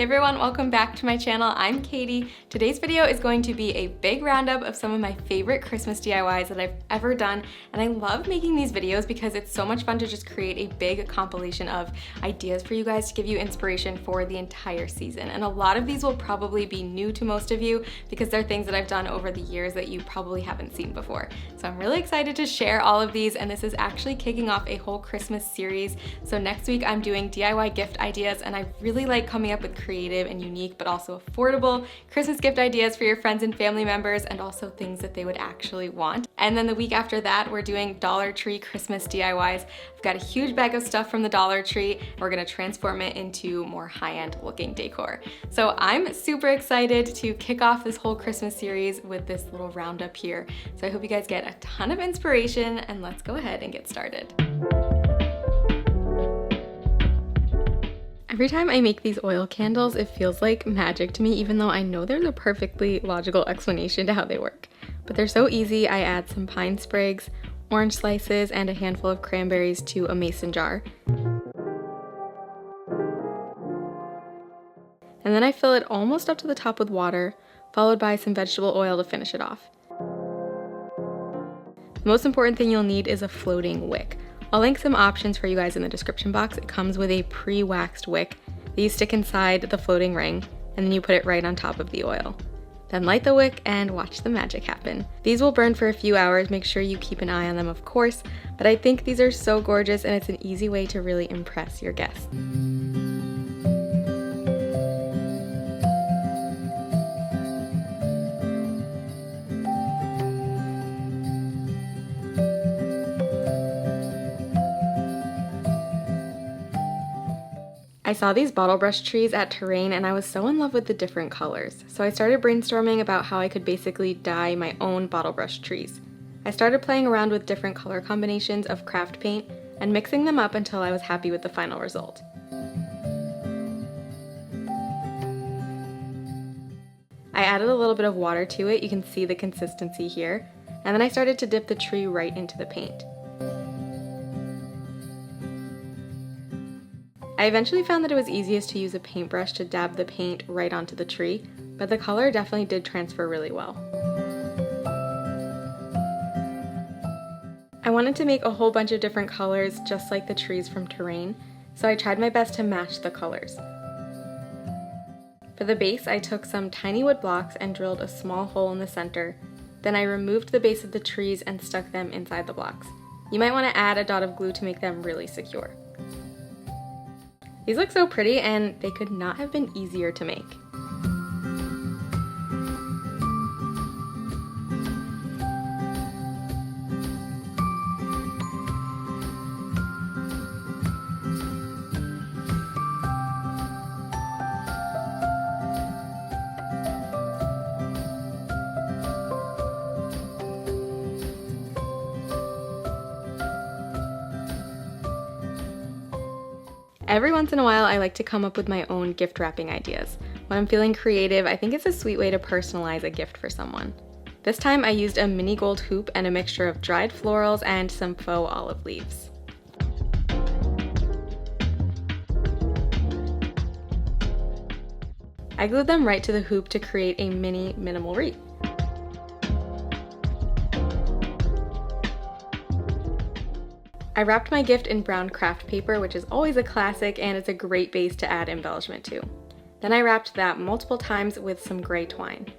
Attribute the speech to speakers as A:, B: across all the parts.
A: Hey everyone, welcome back to my channel. I'm Katie. Today's video is going to be a big roundup of some of my favorite Christmas DIYs that I've ever done, and I love making these videos because it's so much fun to just create a big compilation of ideas for you guys to give you inspiration for the entire season. And a lot of these will probably be new to most of you because they're things that I've done over the years that you probably haven't seen before. So I'm really excited to share all of these, and this is actually kicking off a whole Christmas series. So next week I'm doing DIY gift ideas, and I really like coming up with creative and unique but also affordable Christmas gift ideas for your friends and family members, and also things that they would actually want. And then the week after that, we're doing Dollar Tree Christmas DIYs. I've got a huge bag of stuff from the Dollar Tree. We're gonna transform it into more high-end looking decor. So I'm super excited to kick off this whole Christmas series with this little roundup here. So I hope you guys get a ton of inspiration, and let's go ahead and get started. Every time I make these oil candles, it feels like magic to me, even though I know there's a perfectly logical explanation to how they work. But they're so easy. I add some pine sprigs, orange slices, and a handful of cranberries to a mason jar. And then I fill it almost up to the top with water, followed by some vegetable oil to finish it off. The most important thing you'll need is a floating wick. I'll link some options for you guys in the description box. It comes with a pre-waxed wick that you stick inside the floating ring, and then you put it right on top of the oil. Then light the wick and watch the magic happen. These will burn for a few hours. Make sure you keep an eye on them, of course, but I think these are so gorgeous, and it's an easy way to really impress your guests. I saw these Bottlebrush trees at Terrain, and I was so in love with the different colors. So I started brainstorming about how I could basically dye my own Bottlebrush trees. I started playing around with different color combinations of craft paint and mixing them up until I was happy with the final result. I added a little bit of water to it. You can see the consistency here. And then I started to dip the tree right into the paint. I eventually found that it was easiest to use a paintbrush to dab the paint right onto the tree, but the color definitely did transfer really well. I wanted to make a whole bunch of different colors just like the trees from Terrain, so I tried my best to match the colors. For the base, I took some tiny wood blocks and drilled a small hole in the center. Then I removed the base of the trees and stuck them inside the blocks. You might want to add a dot of glue to make them really secure. These look so pretty, and they could not have been easier to make. Every once in a while, I like to come up with my own gift wrapping ideas. When I'm feeling creative, I think it's a sweet way to personalize a gift for someone. This time I used a mini gold hoop and a mixture of dried florals and some faux olive leaves. I glued them right to the hoop to create a mini minimal wreath. I wrapped my gift in brown craft paper, which is always a classic, and it's a great base to add embellishment to. Then I wrapped that multiple times with some gray twine.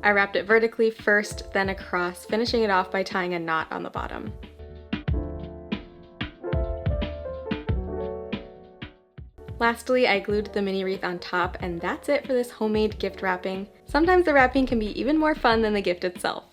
A: I wrapped it vertically first, then across, finishing it off by tying a knot on the bottom. Lastly, I glued the mini wreath on top, and that's it for this homemade gift wrapping. Sometimes the wrapping can be even more fun than the gift itself.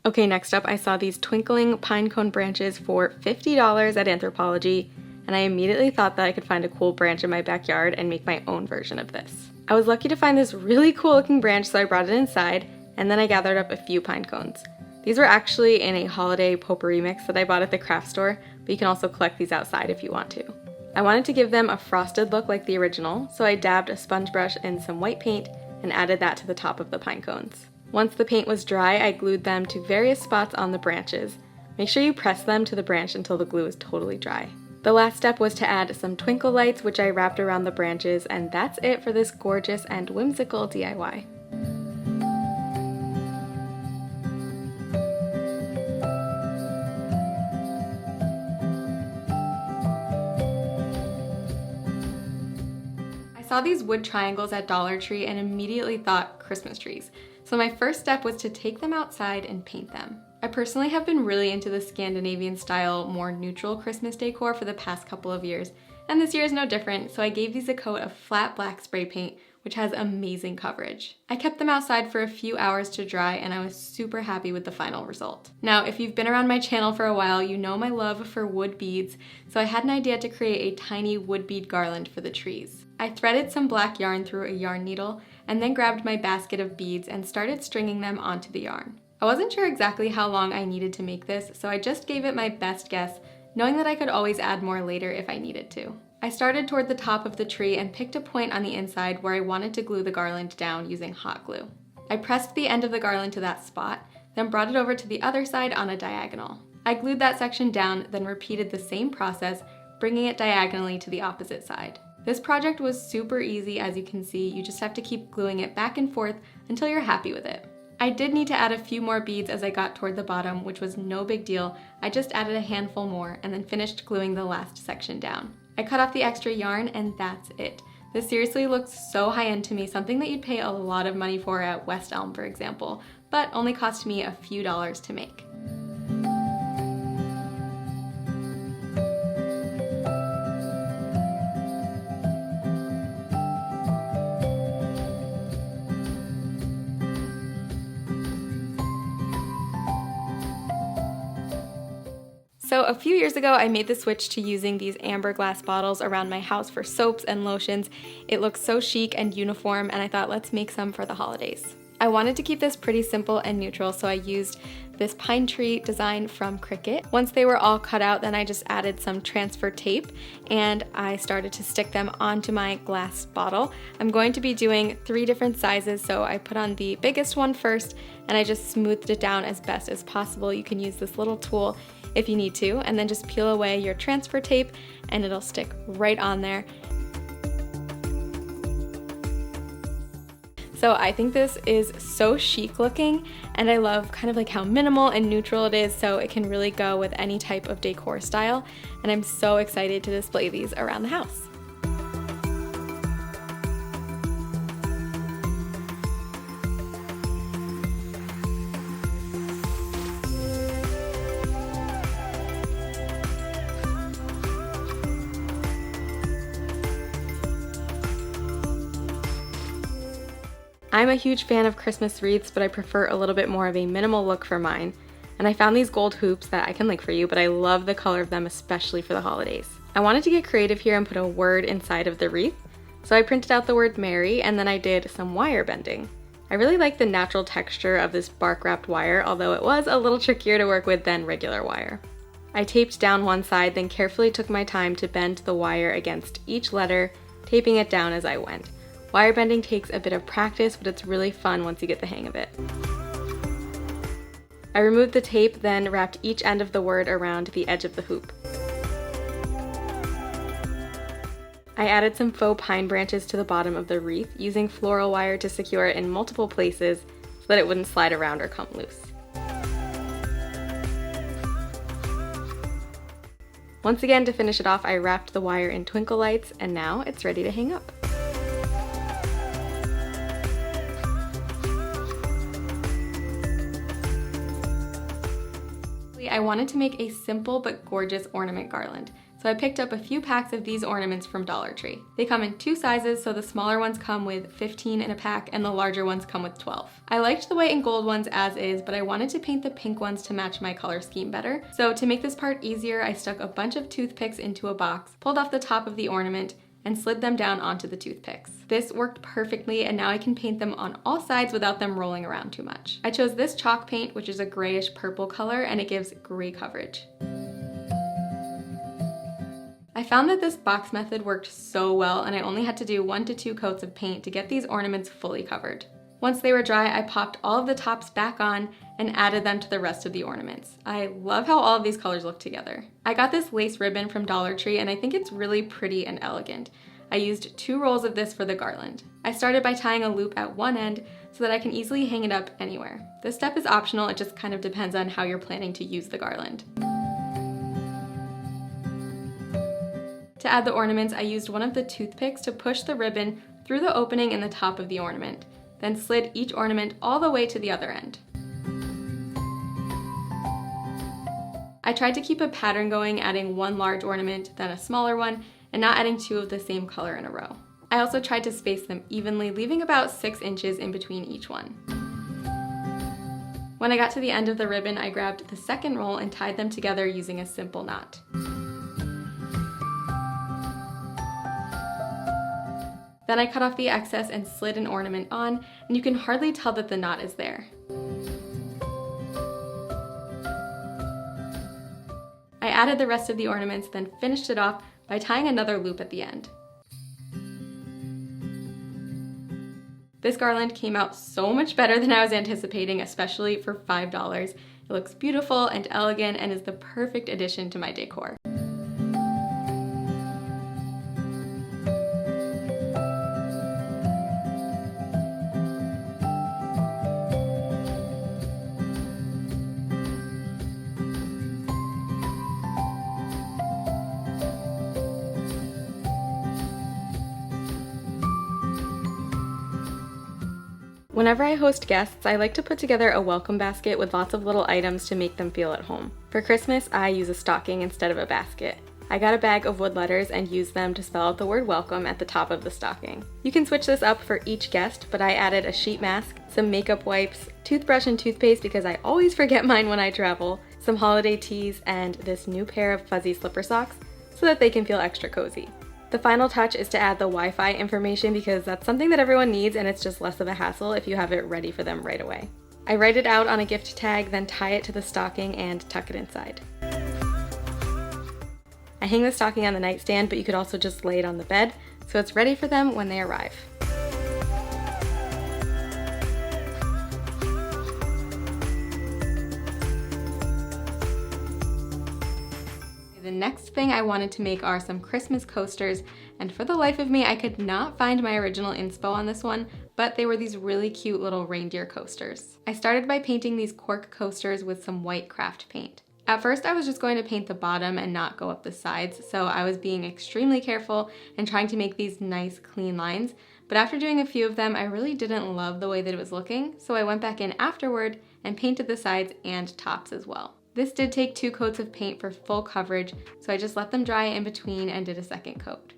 A: Okay, next up I saw these twinkling pinecone branches for $50 at Anthropologie, and I immediately thought that I could find a cool branch in my backyard and make my own version of this. I was lucky to find this really cool looking branch, so I brought it inside, and then I gathered up a few pine cones. These were actually in a holiday potpourri mix that I bought at the craft store, but you can also collect these outside if you want to. I wanted to give them a frosted look like the original, so I dabbed a sponge brush in some white paint and added that to the top of the pine cones. Once the paint was dry, I glued them to various spots on the branches. Make sure you press them to the branch until the glue is totally dry. The last step was to add some twinkle lights, which I wrapped around the branches, and that's it for this gorgeous and whimsical DIY. I saw these wood triangles at Dollar Tree and immediately thought Christmas trees. So my first step was to take them outside and paint them. I personally have been really into the Scandinavian style, more neutral Christmas decor for the past couple of years, and this year is no different, so I gave these a coat of flat black spray paint, which has amazing coverage. I kept them outside for a few hours to dry, and I was super happy with the final result. Now, if you've been around my channel for a while, you know my love for wood beads, so I had an idea to create a tiny wood bead garland for the trees. I threaded some black yarn through a yarn needle, and then grabbed my basket of beads and started stringing them onto the yarn. I wasn't sure exactly how long I needed to make this, so I just gave it my best guess, knowing that I could always add more later if I needed to. I started toward the top of the tree and picked a point on the inside where I wanted to glue the garland down using hot glue. I pressed the end of the garland to that spot, then brought it over to the other side on a diagonal. I glued that section down, then repeated the same process, bringing it diagonally to the opposite side. This project was super easy, as you can see. You just have to keep gluing it back and forth until you're happy with it. I did need to add a few more beads as I got toward the bottom, which was no big deal. I just added a handful more and then finished gluing the last section down. I cut off the extra yarn and that's it. This seriously looks so high-end to me, something that you'd pay a lot of money for at West Elm, for example, but only cost me a few dollars to make. So a few years ago, I made the switch to using these amber glass bottles around my house for soaps and lotions. It looks so chic and uniform, and I thought, let's make some for the holidays. I wanted to keep this pretty simple and neutral, so I used this pine tree design from Cricut. Once they were all cut out, then I just added some transfer tape and I started to stick them onto my glass bottle. I'm going to be doing 3 different sizes, so I put on the biggest one first and I just smoothed it down as best as possible. You can use this little tool if you need to, and then just peel away your transfer tape and it'll stick right on there. So I think this is so chic looking, and I love kind of like how minimal and neutral it is, so it can really go with any type of decor style, and I'm so excited to display these around the house. I'm a huge fan of Christmas wreaths, but I prefer a little bit more of a minimal look for mine. And I found these gold hoops that I can link for you, but I love the color of them, especially for the holidays. I wanted to get creative here and put a word inside of the wreath. So I printed out the word Merry, and then I did some wire bending. I really like the natural texture of this bark wrapped wire, although it was a little trickier to work with than regular wire. I taped down one side, then carefully took my time to bend the wire against each letter, taping it down as I went. Wire bending takes a bit of practice, but it's really fun once you get the hang of it. I removed the tape, then wrapped each end of the word around the edge of the hoop. I added some faux pine branches to the bottom of the wreath, using floral wire to secure it in multiple places so that it wouldn't slide around or come loose. Once again, to finish it off, I wrapped the wire in twinkle lights, and now it's ready to hang up. I wanted to make a simple but gorgeous ornament garland, so I picked up a few packs of these ornaments from Dollar Tree. They come in 2 sizes, so the smaller ones come with 15 in a pack and the larger ones come with 12. I liked the white and gold ones as is, but I wanted to paint the pink ones to match my color scheme better. So to make this part easier, I stuck a bunch of toothpicks into a box, pulled off the top of the ornament, and slid them down onto the toothpicks. This worked perfectly, and now I can paint them on all sides without them rolling around too much. I chose this chalk paint, which is a grayish purple color, and it gives great coverage. I found that this box method worked so well, and I only had to do 1 to 2 coats of paint to get these ornaments fully covered. Once they were dry, I popped all of the tops back on and added them to the rest of the ornaments. I love how all of these colors look together. I got this lace ribbon from Dollar Tree, and I think it's really pretty and elegant. I used 2 rolls of this for the garland. I started by tying a loop at one end so that I can easily hang it up anywhere. This step is optional, it just kind of depends on how you're planning to use the garland. To add the ornaments, I used one of the toothpicks to push the ribbon through the opening in the top of the ornament, then slid each ornament all the way to the other end. I tried to keep a pattern going, adding 1 large ornament, then a smaller one, and not adding 2 of the same color in a row. I also tried to space them evenly, leaving about 6 inches in between each one. When I got to the end of the ribbon, I grabbed the second roll and tied them together using a simple knot. Then I cut off the excess and slid an ornament on, and you can hardly tell that the knot is there. I added the rest of the ornaments, then finished it off by tying another loop at the end. This garland came out so much better than I was anticipating, especially for $5. It looks beautiful and elegant and is the perfect addition to my decor. Whenever I host guests, I like to put together a welcome basket with lots of little items to make them feel at home. For Christmas, I use a stocking instead of a basket. I got a bag of wood letters and used them to spell out the word welcome at the top of the stocking. You can switch this up for each guest, but I added a sheet mask, some makeup wipes, toothbrush and toothpaste because I always forget mine when I travel, some holiday teas, and this new pair of fuzzy slipper socks so that they can feel extra cozy. The final touch is to add the Wi-Fi information because that's something that everyone needs and it's just less of a hassle if you have it ready for them right away. I write it out on a gift tag, then tie it to the stocking and tuck it inside. I hang the stocking on the nightstand, but you could also just lay it on the bed, so it's ready for them when they arrive. The next thing I wanted to make are some Christmas coasters, and for the life of me, I could not find my original inspo on this one, but they were these really cute little reindeer coasters. I started by painting these cork coasters with some white craft paint. At first, I was just going to paint the bottom and not go up the sides, so I was being extremely careful and trying to make these nice, clean lines, but after doing a few of them, I really didn't love the way that it was looking, so I went back in afterward and painted the sides and tops as well. This did take 2 coats of paint for full coverage, so I just let them dry in between and did a second coat.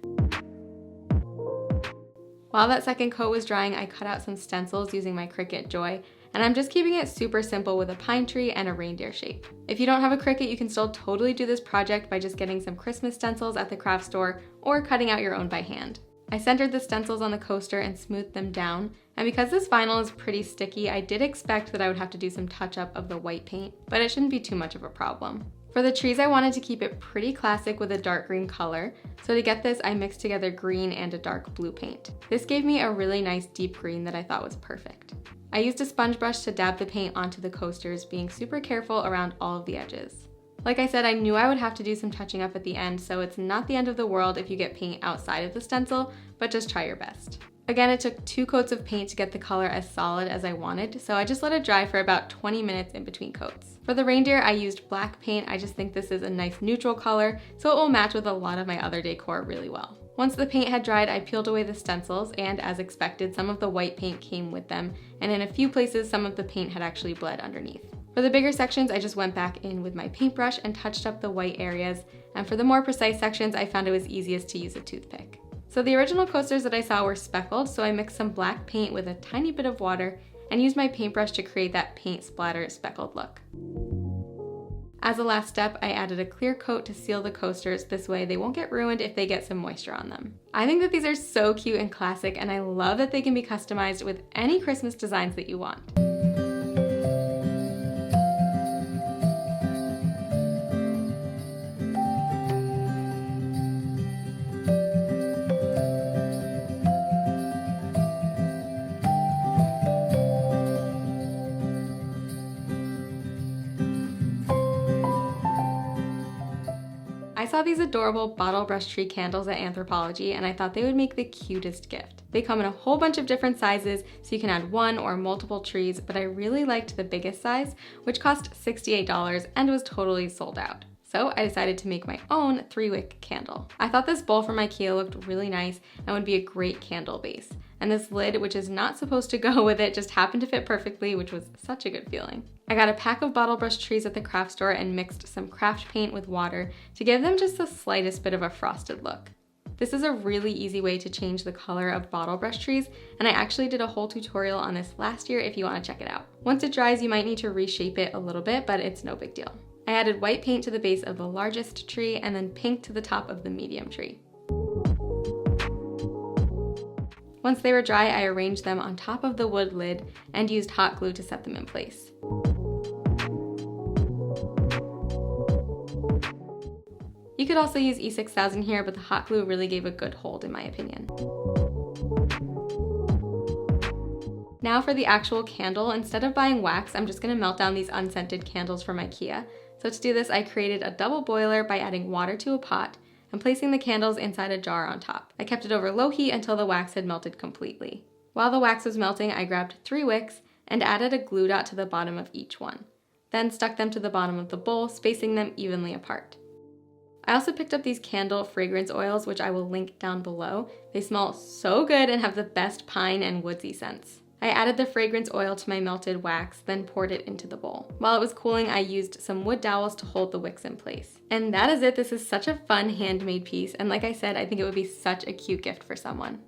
A: While that second coat was drying, I cut out some stencils using my Cricut Joy, and I'm just keeping it super simple with a pine tree and a reindeer shape. If you don't have a Cricut, you can still totally do this project by just getting some Christmas stencils at the craft store or cutting out your own by hand. I centered the stencils on the coaster and smoothed them down, and because this vinyl is pretty sticky, I did expect that I would have to do some touch-up of the white paint, but it shouldn't be too much of a problem. For the trees, I wanted to keep it pretty classic with a dark green color, so to get this, I mixed together green and a dark blue paint. This gave me a really nice deep green that I thought was perfect. I used a sponge brush to dab the paint onto the coasters, being super careful around all of the edges. Like I said, I knew I would have to do some touching up at the end, so it's not the end of the world if you get paint outside of the stencil, but just try your best. Again, it took 2 coats of paint to get the color as solid as I wanted, so I just let it dry for about 20 minutes in between coats. For the reindeer, I used black paint. I just think this is a nice neutral color, so it will match with a lot of my other decor really well. Once the paint had dried, I peeled away the stencils, and as expected, some of the white paint came with them, and in a few places, some of the paint had actually bled underneath. For the bigger sections, I just went back in with my paintbrush and touched up the white areas, and for the more precise sections, I found it was easiest to use a toothpick. So the original coasters that I saw were speckled, so I mixed some black paint with a tiny bit of water and used my paintbrush to create that paint splatter speckled look. As a last step, I added a clear coat to seal the coasters. This way they won't get ruined if they get some moisture on them. I think that these are so cute and classic, and I love that they can be customized with any Christmas designs that you want. saw these adorable Bottlebrush Tree candles at Anthropologie and I thought they would make the cutest gift. They come in a whole bunch of different sizes, so you can add one or multiple trees, but I really liked the biggest size, which cost $68 and was totally sold out. So I decided to make my own 3-wick candle. I thought this bowl from IKEA looked really nice and would be a great candle base. And this lid, which is not supposed to go with it, just happened to fit perfectly, which was such a good feeling. I got a pack of Bottlebrush Trees at the craft store and mixed some craft paint with water to give them just the slightest bit of a frosted look. This is a really easy way to change the color of Bottlebrush Trees, and I actually did a whole tutorial on this last year if you want to check it out. Once it dries, you might need to reshape it a little bit, but it's no big deal. I added white paint to the base of the largest tree and then pink to the top of the medium tree. Once they were dry, I arranged them on top of the wood lid and used hot glue to set them in place. You could also use E6000 here, but the hot glue really gave a good hold in my opinion. Now for the actual candle, instead of buying wax, I'm just gonna melt down these unscented candles from IKEA. So to do this, I created a double boiler by adding water to a pot and placing the candles inside a jar on top. I kept it over low heat until the wax had melted completely. While the wax was melting, I grabbed 3 wicks and added a glue dot to the bottom of each one. Then stuck them to the bottom of the bowl, spacing them evenly apart. I also picked up these candle fragrance oils, which I will link down below. They smell so good and have the best pine and woodsy scents. I added the fragrance oil to my melted wax, then poured it into the bowl. While it was cooling, I used some wood dowels to hold the wicks in place. And that is it. This is such a fun handmade piece, and like I said, I think it would be such a cute gift for someone.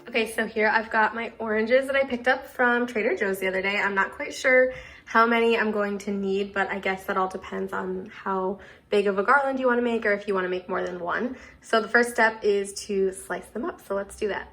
A: Okay, so here I've got my oranges that I picked up from Trader Joe's the other day. I'm not quite sure how many I'm going to need, but I guess that all depends on how big of a garland you want to make or if you want to make more than one. So the first step is to slice them up, so let's do that.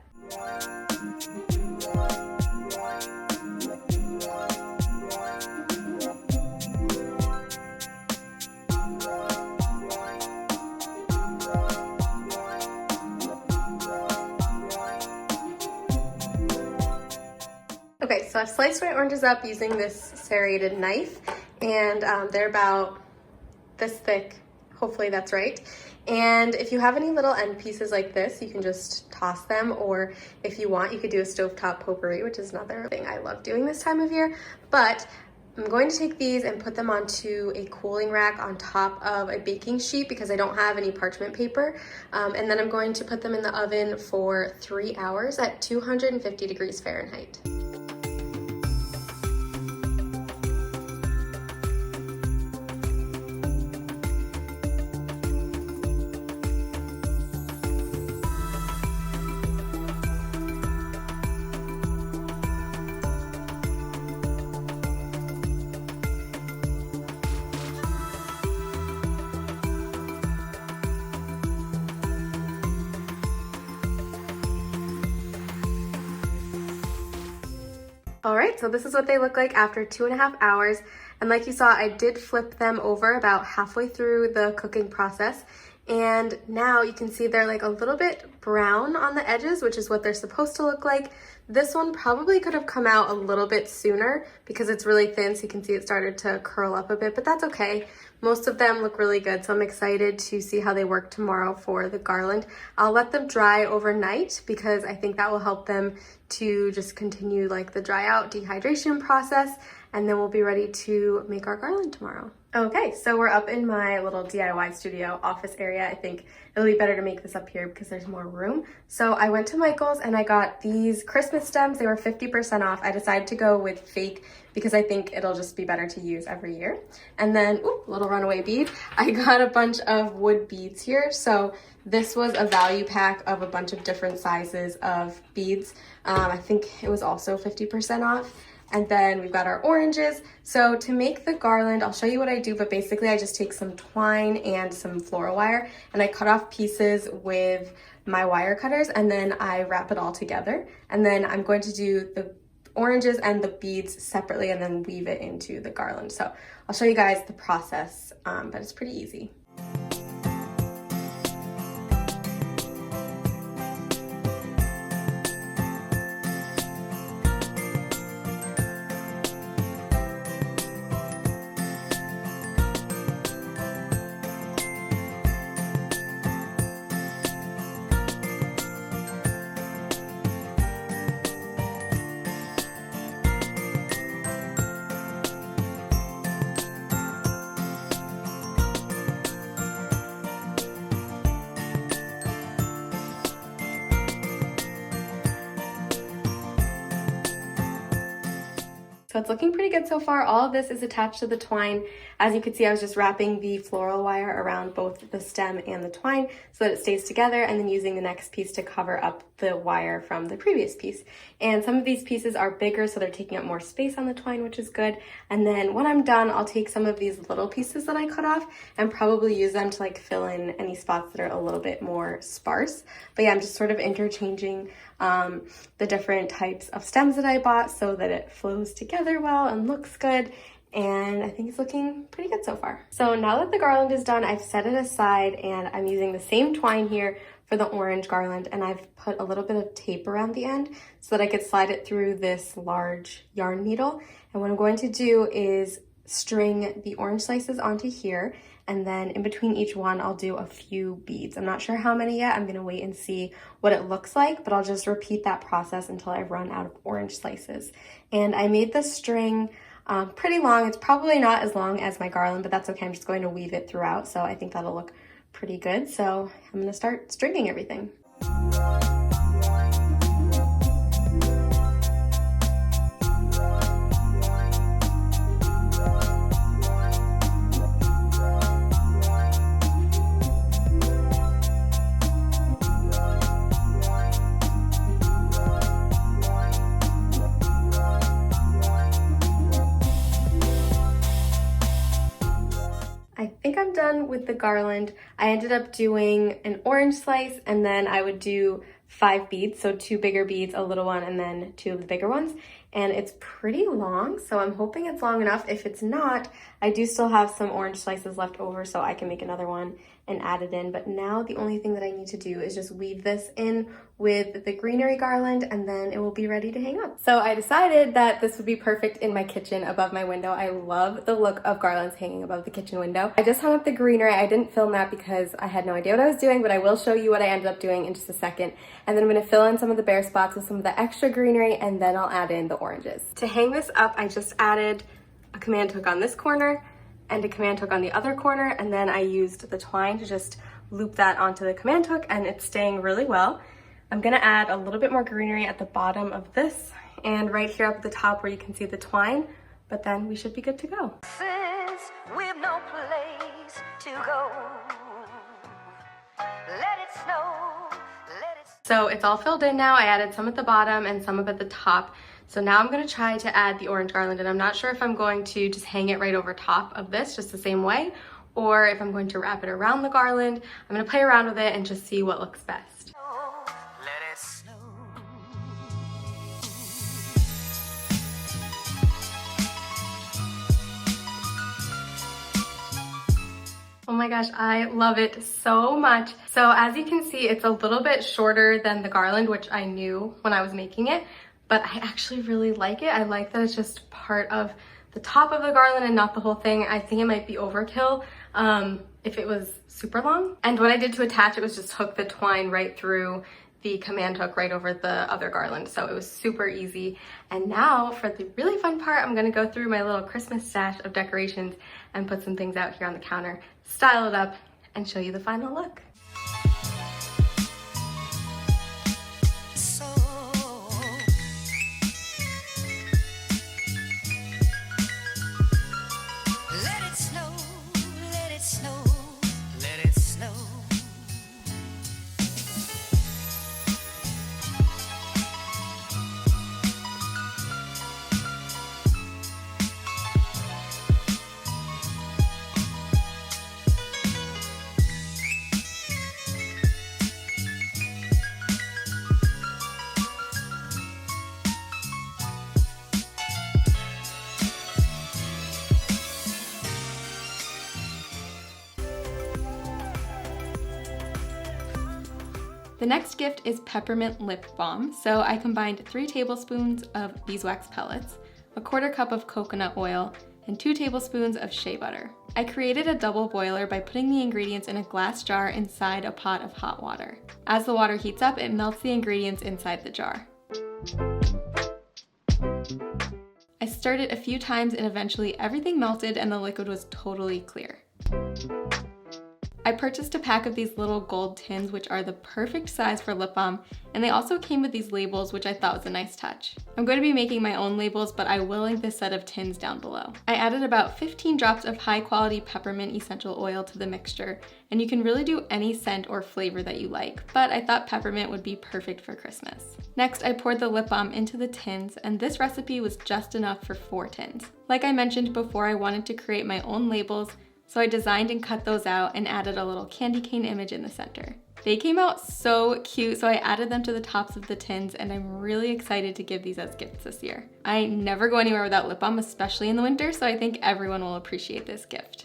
A: Okay, so I've sliced my oranges up using this serrated knife, and they're about this thick. Hopefully that's right. And if you have any little end pieces like this, you can just toss them, or if you want, you could do a stovetop potpourri, which is another thing I love doing this time of year. But I'm going to take these and put them onto a cooling rack on top of a baking sheet because I don't have any parchment paper. And then I'm going to put them in the oven for 3 hours at 250 degrees Fahrenheit. All right, so this is what they look like after 2.5 hours. And like you saw, I did flip them over about halfway through the cooking process. And now you can see they're like a little bit brown on the edges, which is what they're supposed to look like. This one probably could have come out a little bit sooner because it's really thin, so you can see it started to curl up a bit, but that's okay. Most of them look really good, so I'm excited to see how they work tomorrow for the garland. I'll let them dry overnight because I think that will help them to just continue like the dry out dehydration process, and then we'll be ready to make our garland tomorrow. Okay, so we're up in my little DIY studio office area. I think it'll be better to make this up here because there's more room. So I went to Michael's and I got these Christmas stems. They were 50% off. I decided to go with fake because I think it'll just be better to use every year. And then, ooh, little runaway bead. I got a bunch of wood beads here. So this was a value pack of a bunch of different sizes of beads. I think it was also 50% off. And then we've got our oranges. So to make the garland, I'll show you what I do, but basically I just take some twine and some floral wire and I cut off pieces with my wire cutters and then I wrap it all together. And then I'm going to do the oranges and the beads separately and then weave it into the garland. So I'll show you guys the process, but it's pretty easy. So it's looking pretty good so far. All of this is attached to the twine. As you can see, I was just wrapping the floral wire around both the stem and the twine so that it stays together, and then using the next piece to cover up the wire from the previous piece. And some of these pieces are bigger, so they're taking up more space on the twine, which is good. And then when I'm done, I'll take some of these little pieces that I cut off and probably use them to like fill in any spots that are a little bit more sparse. But yeah, I'm just sort of interchanging the different types of stems that I bought so that it flows together well and looks good. And I think it's looking pretty good so far. So now that the garland is done, I've set it aside and I'm using the same twine here for the orange garland, and I've put a little bit of tape around the end so that I could slide it through this large yarn needle. And what I'm going to do is string the orange slices onto here, and then in between each one I'll do a few beads. I'm not sure how many yet. I'm gonna wait and see what it looks like, but I'll just repeat that process until I run out of orange slices. And I made the string pretty long. It's probably not as long as my garland, but that's okay. I'm just going to weave it throughout, so I think that'll look pretty good. So I'm gonna start stringing everything. I think I'm done with the garland. I ended up doing an orange slice, and then I would do 5 beads, so 2 bigger beads, a little one, and then 2 of the bigger ones. And it's pretty long, so I'm hoping it's long enough. If it's not, I do still have some orange slices left over, so I can make another one and add it in. But now the only thing that I need to do is just weave this in with the greenery garland, and then it will be ready to hang up. So I decided that this would be perfect in my kitchen above my window. I love the look of garlands hanging above the kitchen window. I just hung up the greenery. I didn't film that because I had no idea what I was doing, but I will show you what I ended up doing in just a second. And then I'm gonna fill in some of the bare spots with some of the extra greenery, and then I'll add in the oranges. To hang this up, I just added a command hook on this corner and a command hook on the other corner, and then I used the twine to just loop that onto the command hook, and it's staying really well. I'm gonna add a little bit more greenery at the bottom of this and right here up at the top where you can see the twine, but then we should be good to go.
B: Since we've no place to go, let it snow, let it snow.
A: So it's all filled in now. I added some at the bottom and some up at the top. So now I'm gonna try to add the orange garland, and I'm not sure if I'm going to just hang it right over top of this just the same way, or if I'm going to wrap it around the garland. I'm gonna play around with it and just see what looks best.
B: Let it snow.
A: Oh my gosh, I love it so much. So as you can see, it's a little bit shorter than the garland, which I knew when I was making it, but I actually really like it. I like that it's just part of the top of the garland and not the whole thing. I think it might be overkill if it was super long. And what I did to attach it was just hook the twine right through the command hook right over the other garland. So it was super easy. And now for the really fun part, I'm gonna go through my little Christmas stash of decorations and put some things out here on the counter, style it up, and show you the final look. The next gift is Peppermint Lip Balm. So I combined 3 tablespoons of beeswax pellets, a 1/4 cup of coconut oil, and 2 tablespoons of shea butter. I created a double boiler by putting the ingredients in a glass jar inside a pot of hot water. As the water heats up, it melts the ingredients inside the jar. I stirred it a few times and eventually everything melted and the liquid was totally clear. I purchased a pack of these little gold tins, which are the perfect size for lip balm, and they also came with these labels, which I thought was a nice touch. I'm going to be making my own labels, but I will link this set of tins down below. I added about 15 drops of high quality peppermint essential oil to the mixture, and you can really do any scent or flavor that you like, but I thought peppermint would be perfect for Christmas. Next, I poured the lip balm into the tins, and this recipe was just enough for 4 tins. Like I mentioned before, I wanted to create my own labels, so I designed and cut those out and added a little candy cane image in the center. They came out so cute, so I added them to the tops of the tins, and I'm really excited to give these as gifts this year. I never go anywhere without lip balm, especially in the winter, so I think everyone will appreciate this gift.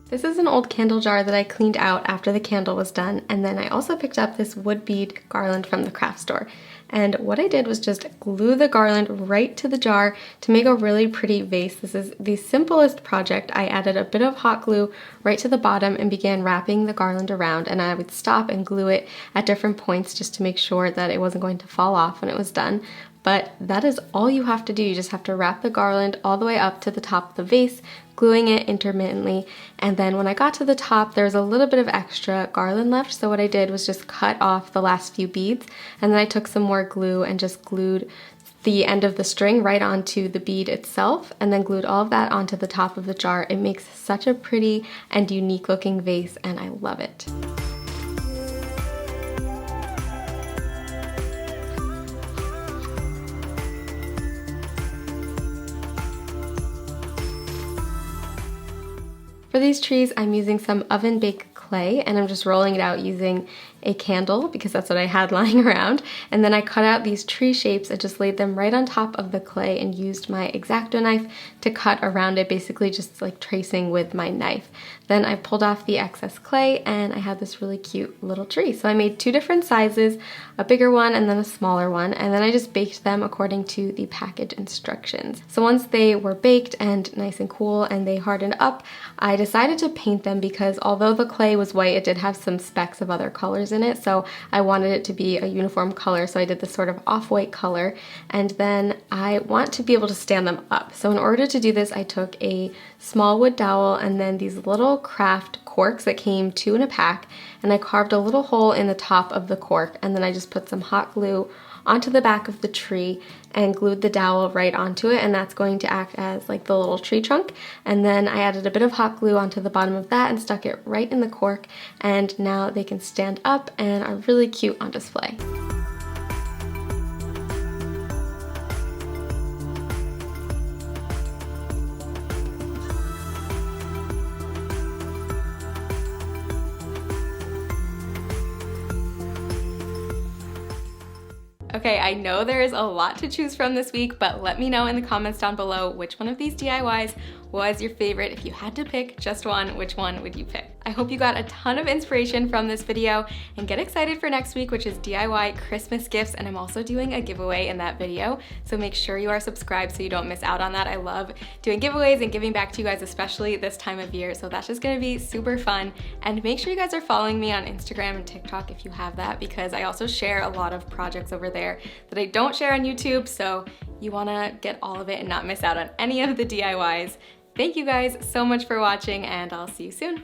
A: This is an old candle jar that I cleaned out after the candle was done, and then I also picked up this wood bead garland from the craft store. And what I did was just glue the garland right to the jar to make a really pretty vase. This is the simplest project. I added a bit of hot glue right to the bottom and began wrapping the garland around, and I would stop and glue it at different points just to make sure that it wasn't going to fall off when it was done. But that is all you have to do. You just have to wrap the garland all the way up to the top of the vase, gluing it intermittently. And then when I got to the top, there was a little bit of extra garland left. So what I did was just cut off the last few beads, and then I took some more glue and just glued the end of the string right onto the bead itself, and then glued all of that onto the top of the jar. It makes such a pretty and unique looking vase, and I love it. For these trees, I'm using some oven baked clay, and I'm just rolling it out using a candle because that's what I had lying around. And then I cut out these tree shapes and just laid them right on top of the clay and used my X-Acto knife to cut around it, basically just like tracing with my knife. Then I pulled off the excess clay and I had this really cute little tree. So I made 2 different sizes, a bigger one and then a smaller one, and then I just baked them according to the package instructions. So once they were baked and nice and cool and they hardened up, I decided to paint them because although the clay was white, it did have some specks of other colors in it, so I wanted it to be a uniform color, so I did this sort of off-white color, and then I want to be able to stand them up. So in order to do this, I took a small wood dowel and then these little craft corks that came 2 in a pack, and I carved a little hole in the top of the cork, and then I just put some hot glue onto the back of the tree and glued the dowel right onto it, and that's going to act as like the little tree trunk. And then I added a bit of hot glue onto the bottom of that and stuck it right in the cork, and now they can stand up and are really cute on display. Okay, I know there is a lot to choose from this week, but let me know in the comments down below which one of these DIYs was your favorite. If you had to pick just one, which one would you pick? I hope you got a ton of inspiration from this video, and get excited for next week, which is DIY Christmas gifts, and I'm also doing a giveaway in that video, so make sure you are subscribed so you don't miss out on that. I love doing giveaways and giving back to you guys, especially this time of year, so that's just gonna be super fun. And make sure you guys are following me on Instagram and TikTok if you have that, because I also share a lot of projects over there that I don't share on YouTube, so you wanna get all of it and not miss out on any of the DIYs. Thank you guys so much for watching, and I'll see you soon.